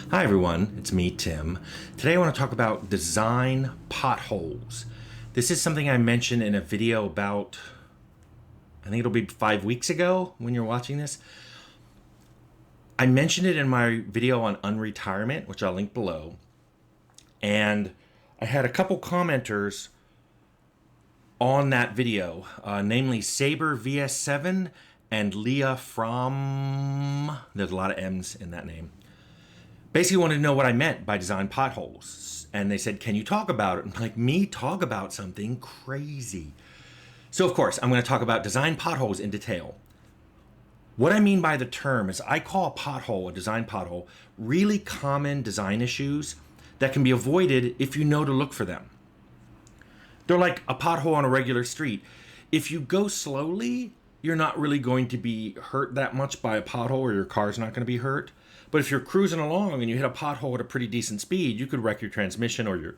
Hi everyone, it's me, Tim. Today I want to talk about design potholes. This is something I mentioned in a video about, I think it'll be 5 weeks ago when you're watching this. I mentioned it in my video on unretirement, which I'll link below. And I had a couple commenters on that video, namely Saber VS7 and Leah from, there's a lot of M's in that name. Basically wanted to know what I meant by design potholes. And they said, can you talk about it? I'm like, me talk about something crazy. So of course, I'm going to talk about design potholes in detail. What I mean by the term is I call a pothole, a design pothole, really common design issues that can be avoided if you know to look for them. They're like a pothole on a regular street. If you go slowly, you're not really going to be hurt that much by a pothole, or your car's not going to be hurt. But if you're cruising along and you hit a pothole at a pretty decent speed, you could wreck your transmission or you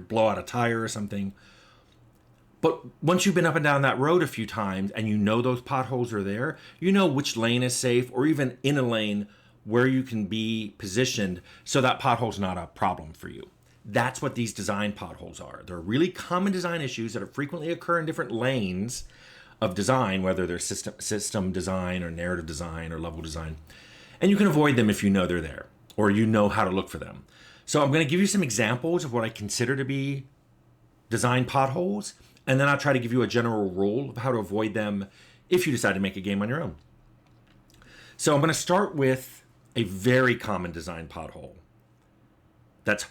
blow out a tire or something. But once you've been up and down that road a few times and you know those potholes are there, you know which lane is safe, or even in a lane where you can be positioned so that pothole's not a problem for you. That's what these design potholes are. They're really common design issues that frequently occur in different lanes of design, whether they're system design or narrative design or level design. And you can avoid them if you know they're there or you know how to look for them. So I'm going to give you some examples of what I consider to be design potholes, and then I'll try to give you a general rule of how to avoid them if you decide to make a game on your own. So I'm going to start with a very common design pothole that's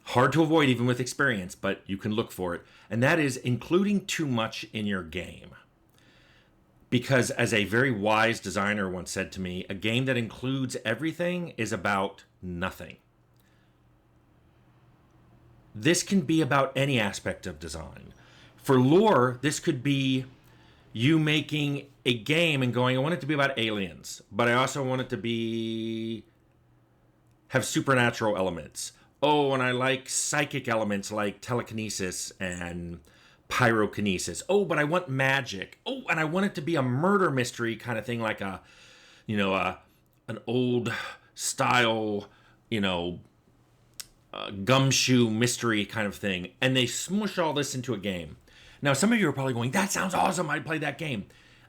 hard to avoid even with experience, but you can look for it, and that is including too much in your game. Because as a very wise designer once said to me, a game that includes everything is about nothing. This can be about any aspect of design. For lore, this could be you making a game and going, I want it to be about aliens, but I also want it to have supernatural elements. Oh, and I like psychic elements like telekinesis and pyrokinesis. Oh, but I want magic. Oh, and I want it to be a murder mystery kind of thing, like an old style, gumshoe mystery kind of thing. And they smush all this into a game. Now, some of you are probably going, that sounds awesome. I'd play that game.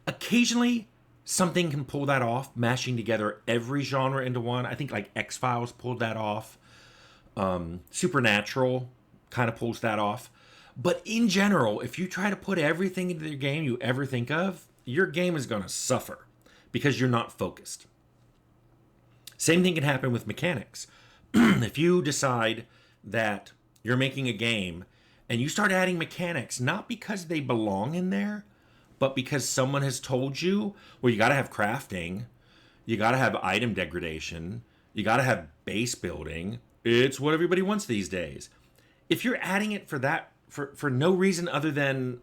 Occasionally, something can pull that off, mashing together every genre into one. I think like X-Files pulled that off. Supernatural kind of pulls that off. But in general, if you try to put everything into the game you ever think of, your game is going to suffer because you're not focused. Same thing can happen with mechanics. If you decide that you're making a game and you start adding mechanics, not because they belong in there, but because someone has told you, well, you got to have crafting, you got to have item degradation, you got to have base building. It's what everybody wants these days. If you're adding it for no reason other than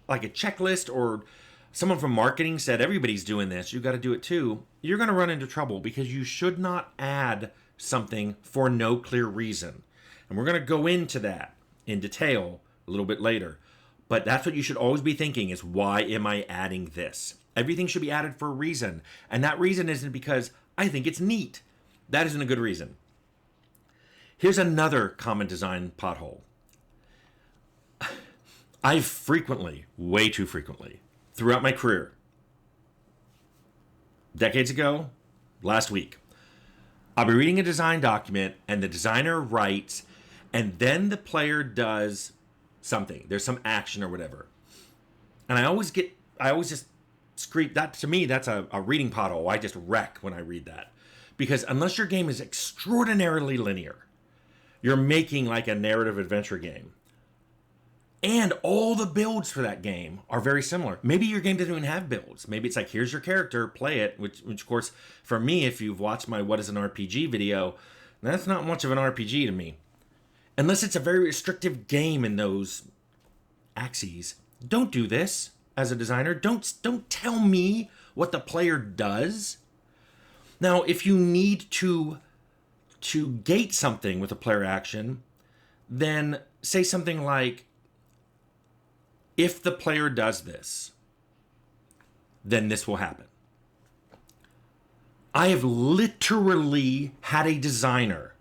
like a checklist, or someone from marketing said everybody's doing this, you got to do it too, you're going to run into trouble because you should not add something for no clear reason. And we're going to go into that in detail a little bit later. But that's what you should always be thinking is, why am I adding this? Everything should be added for a reason. And that reason isn't because I think it's neat. That isn't a good reason. Here's another common design pothole. I've frequently, way too frequently, throughout my career, decades ago, last week, I'll be reading a design document and the designer writes, and then the player does something. There's some action or whatever. And I always just scream, that to me, that's a reading pothole. I just wreck when I read that. Because unless your game is extraordinarily linear, you're making like a narrative adventure game, and all the builds for that game are very similar. Maybe your game doesn't even have builds. Maybe it's like, here's your character, play it, which of course, for me, if you've watched my What is an RPG video, that's not much of an RPG to me. Unless it's a very restrictive game in those axes. Don't do this as a designer. Don't tell me what the player does. Now, if you need to gate something with a player action, then say something like, if the player does this, then this will happen. I have literally had a designer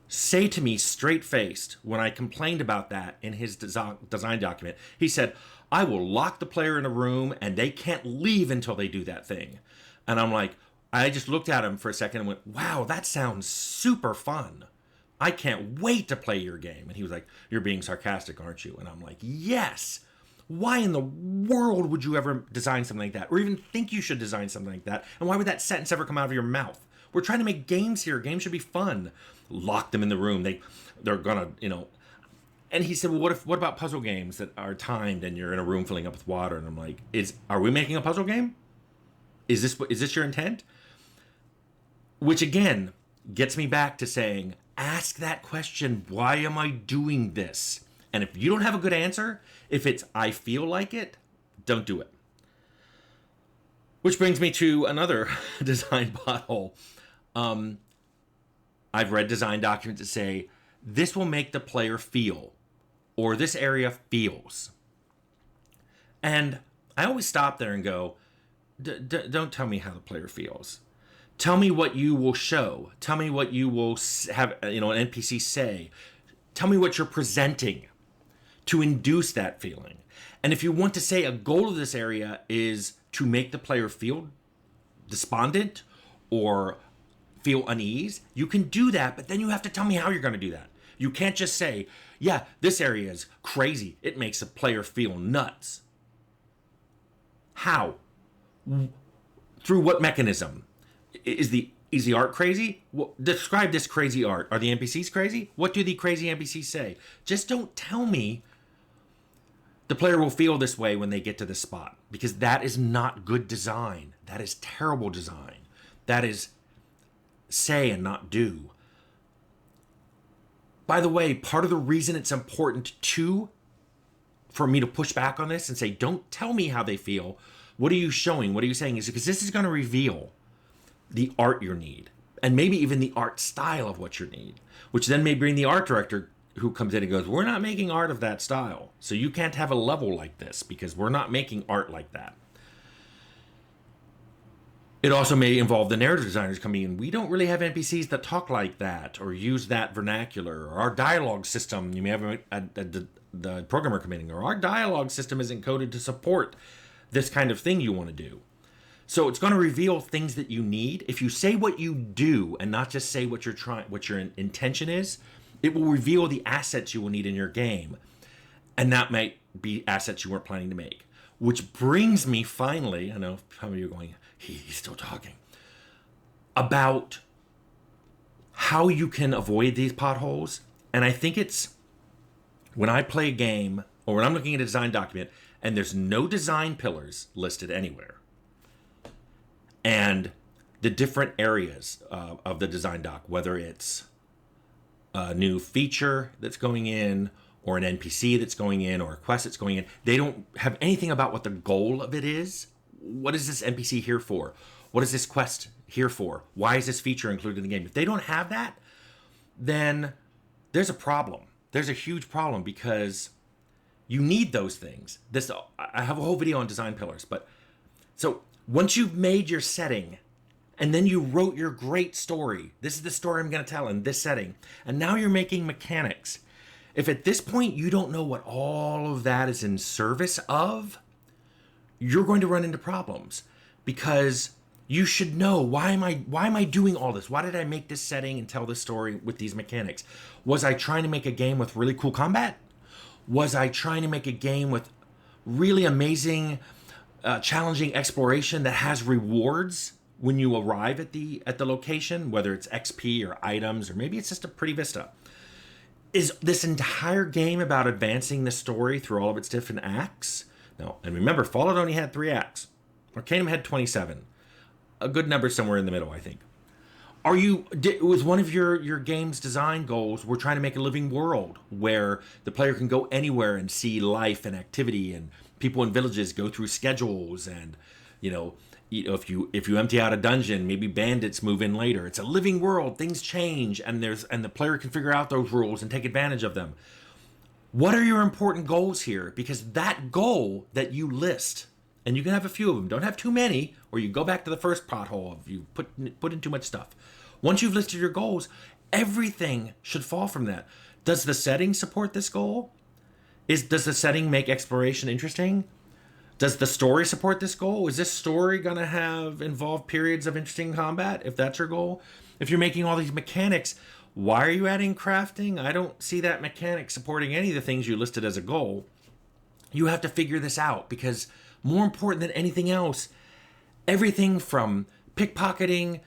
say to me straight faced when I complained about that in his design document. He said, I will lock the player in a room and they can't leave until they do that thing. And I'm like, I just looked at him for a second and went, wow, that sounds super fun. I can't wait to play your game. And he was like, you're being sarcastic, aren't you? And I'm like, yes. Why in the world would you ever design something like that? Or even think you should design something like that? And why would that sentence ever come out of your mouth? We're trying to make games here. Games should be fun. Lock them in the room. They're gonna, And he said, well, what about puzzle games that are timed and you're in a room filling up with water? And I'm like, are we making a puzzle game? Is this your intent? Which again gets me back to saying, ask that question, why am I doing this? And if you don't have a good answer, if it's I feel like it, don't do it. Which brings me to another design pothole. I've read design documents that say, this will make the player feel, or this area feels. And I always stop there and go, don't tell me how the player feels. Tell me what you will show. Tell me what you will have, an NPC say. Tell me what you're presenting to induce that feeling. And if you want to say a goal of this area is to make the player feel despondent or feel unease, you can do that, but then you have to tell me how you're going to do that. You can't just say, yeah, this area is crazy. It makes a player feel nuts. How? Through what mechanism? Is the art crazy? Well, describe this crazy art. Are the NPCs crazy? What do the crazy NPCs say? Just don't tell me the player will feel this way when they get to this spot, because that is not good design. That is terrible design. That is say and not do. By the way, part of the reason it's important for me to push back on this and say, don't tell me how they feel. What are you showing? What are you saying? Is because this is going to reveal the art you need, and maybe even the art style of what you need, which then may bring the art director who comes in and goes, we're not making art of that style. So you can't have a level like this because we're not making art like that. It also may involve the narrative designers coming in. We don't really have NPCs that talk like that or use that vernacular, or our dialogue system. You may have the programmer coming in, or our dialogue system isn't coded to support this kind of thing you want to do. So it's going to reveal things that you need. If you say what you do and not just say what your intention is, it will reveal the assets you will need in your game. And that might be assets you weren't planning to make. Which brings me finally, I know some of you are going, he's still talking, about how you can avoid these potholes. And I think it's when I play a game or when I'm looking at a design document and there's no design pillars listed anywhere, and the different areas of the design doc, whether it's a new feature that's going in, or an NPC that's going in, or a quest that's going in, they don't have anything about what the goal of it is. What is this NPC here for? What is this quest here for? Why is this feature included in the game? If they don't have that, then there's a problem. There's a huge problem, because you need those things. I have a whole video on design pillars, but so once you've made your setting, and then you wrote your great story, this is the story I'm going to tell in this setting, and now you're making mechanics. If at this point you don't know what all of that is in service of, you're going to run into problems, because you should know, why am I doing all this? Why did I make this setting and tell this story with these mechanics? Was I trying to make a game with really cool combat? Was I trying to make a game with really amazing, challenging exploration that has rewards when you arrive at the location, whether it's XP or items, or maybe it's just a pretty vista? Is this entire game about advancing the story through all of its different acts? No, and remember, Fallout only had 3 acts. Arcanum had 27. A good number somewhere in the middle, I think. Was one of your game's design goals, we're trying to make a living world where the player can go anywhere and see life and activity, and people in villages go through schedules, and if you empty out a dungeon, maybe bandits move in later. It's a living world, things change, and the player can figure out those rules and take advantage of them. What are your important goals here? Because that goal that you list and you can have a few of them. Don't have too many, or you go back to the first pothole if you put in too much stuff. Once you've listed your goals, everything should fall from that. Does the setting support this goal? Does the setting make exploration interesting? Does the story support this goal? Is this story going to involve periods of interesting combat, if that's your goal? If you're making all these mechanics, why are you adding crafting? I don't see that mechanic supporting any of the things you listed as a goal. You have to figure this out, because more important than anything else, everything from pickpocketing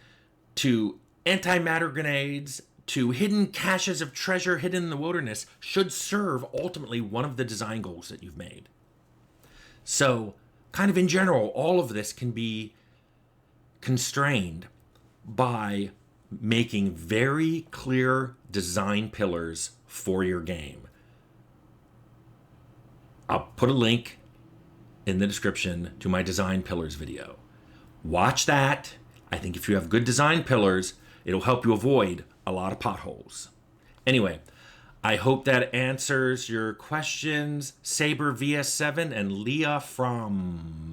to antimatter grenades to hidden caches of treasure hidden in the wilderness should serve ultimately one of the design goals that you've made. So, kind of in general, all of this can be constrained by making very clear design pillars for your game. I'll put a link in the description to my design pillars video. Watch that. I think if you have good design pillars, it'll help you avoid a lot of potholes. Anyway, I hope that answers your questions. Saber VS7 and Leah from